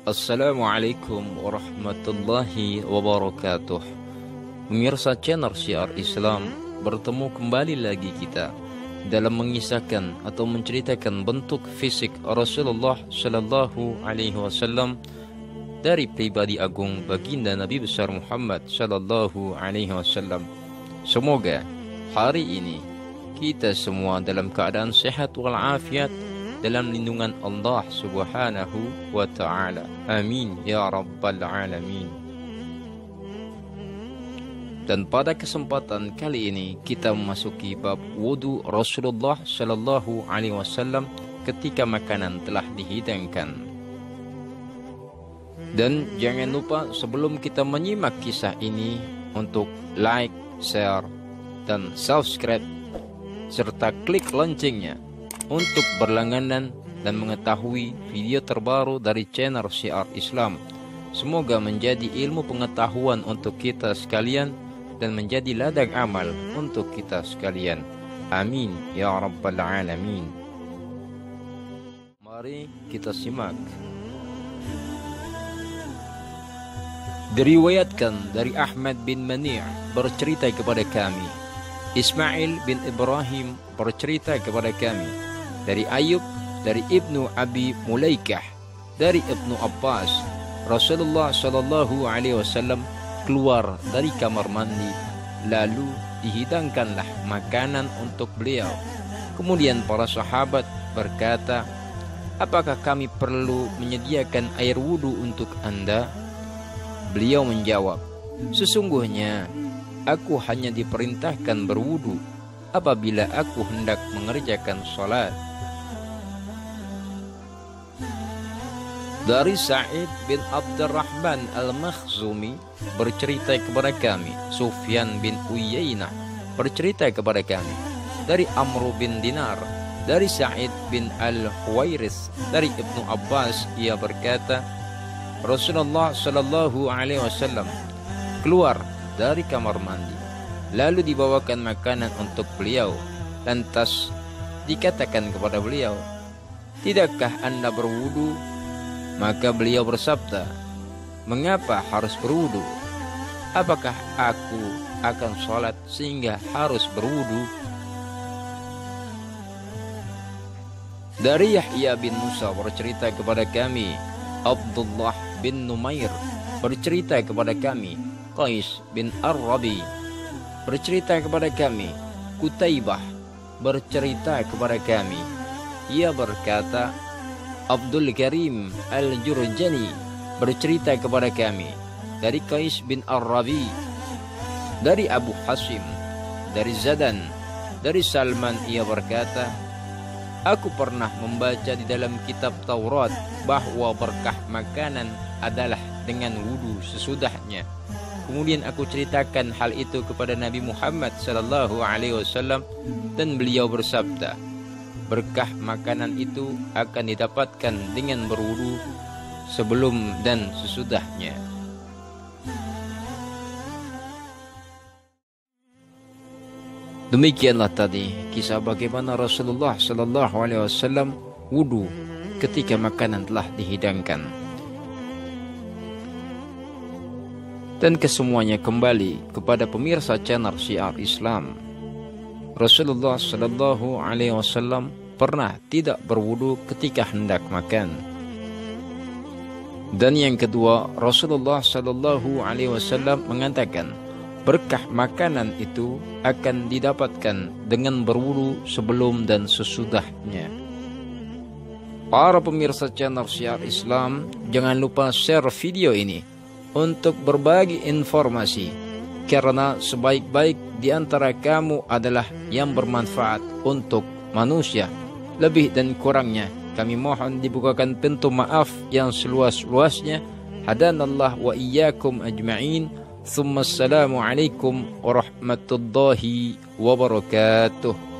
Assalamualaikum warahmatullahi wabarakatuh. Pemirsa channel Syiar Islam, bertemu kembali lagi kita dalam mengisahkan atau menceritakan bentuk fisik Rasulullah Shallallahu Alaihi Wasallam dari pribadi agung baginda Nabi besar Muhammad Shallallahu Alaihi Wasallam. Semoga hari ini kita semua dalam keadaan sehat walafiat dalam lindungan Allah Subhanahu wa Ta'ala. Amin ya Rabbal Alamin. Dan pada kesempatan kali ini kita memasuki bab wudu Rasulullah Sallallahu Alaihi Wasallam ketika makanan telah dihidangkan. Dan jangan lupa sebelum kita menyimak kisah ini untuk like, share, dan subscribe serta klik loncengnya untuk berlangganan dan mengetahui video terbaru dari channel Syiar Islam. Semoga menjadi ilmu pengetahuan untuk kita sekalian dan menjadi ladang amal untuk kita sekalian. Amin ya Rabbal Alamin. Mari kita simak. Diriwayatkan dari Ahmad bin Mani' bercerita kepada kami, Ismail bin Ibrahim bercerita kepada kami, dari Ayub, dari Ibnu Abi Mulaikah, dari Ibnu Abbas, Rasulullah Shallallahu Alaihi Wasallam keluar dari kamar mandi, lalu dihidangkanlah makanan untuk beliau. Kemudian para sahabat berkata, apakah kami perlu menyediakan air wudhu untuk anda? Beliau menjawab, sesungguhnya aku hanya diperintahkan berwudhu apabila aku hendak mengerjakan salat. Dari Sa'id bin Abdurrahman Al-Makhzumi bercerita kepada kami, Sufyan bin Uyainah bercerita kepada kami, dari Amr bin Dinar, dari Sa'id bin Al-Huwairis, dari Ibnu Abbas, ia berkata, Rasulullah Sallallahu Alaihi Wasallam keluar dari kamar mandi, lalu dibawakan makanan untuk beliau. Lantas dikatakan kepada beliau, tidakkah anda berwudu? Maka beliau bersabda, mengapa harus berwudu? Apakah aku akan sholat sehingga harus berwudu? Dari Yahya bin Musa bercerita kepada kami, Abdullah bin Numair bercerita kepada kami, Qais bin Ar-Rabi bercerita kepada kami, Kutaibah bercerita kepada kami, ia berkata, Abdul Karim Al-Jurjani bercerita kepada kami, dari Qais bin Ar-Rabi, dari Abu Hasim, dari Zadan, dari Salman, ia berkata, aku pernah membaca di dalam kitab Taurat bahwa berkah makanan adalah dengan wudu sesudahnya. Kemudian aku ceritakan hal itu kepada Nabi Muhammad Sallallahu Alaihi Wasallam dan beliau bersabda, berkah makanan itu akan didapatkan dengan berwudu sebelum dan sesudahnya. Demikianlah tadi kisah bagaimana Rasulullah Sallallahu Alaihi Wasallam wudu ketika makanan telah dihidangkan. Dan kesemuanya kembali kepada pemirsa channel Syiar Islam. Rasulullah Sallallahu Alaihi Wasallam pernah tidak berwudu ketika hendak makan. Dan yang kedua, Rasulullah Sallallahu Alaihi Wasallam mengatakan berkah makanan itu akan didapatkan dengan berwudu sebelum dan sesudahnya. Para pemirsa channel Syiar Islam, jangan lupa share video ini untuk berbagi informasi, karena sebaik-baik di antara kamu adalah yang bermanfaat untuk manusia. Lebih dan kurangnya kami mohon dibukakan pintu maaf yang seluas-luasnya. Hadanallah wa iyyakum ajma'in. Assalamualaikum warahmatullahi wabarakatuh.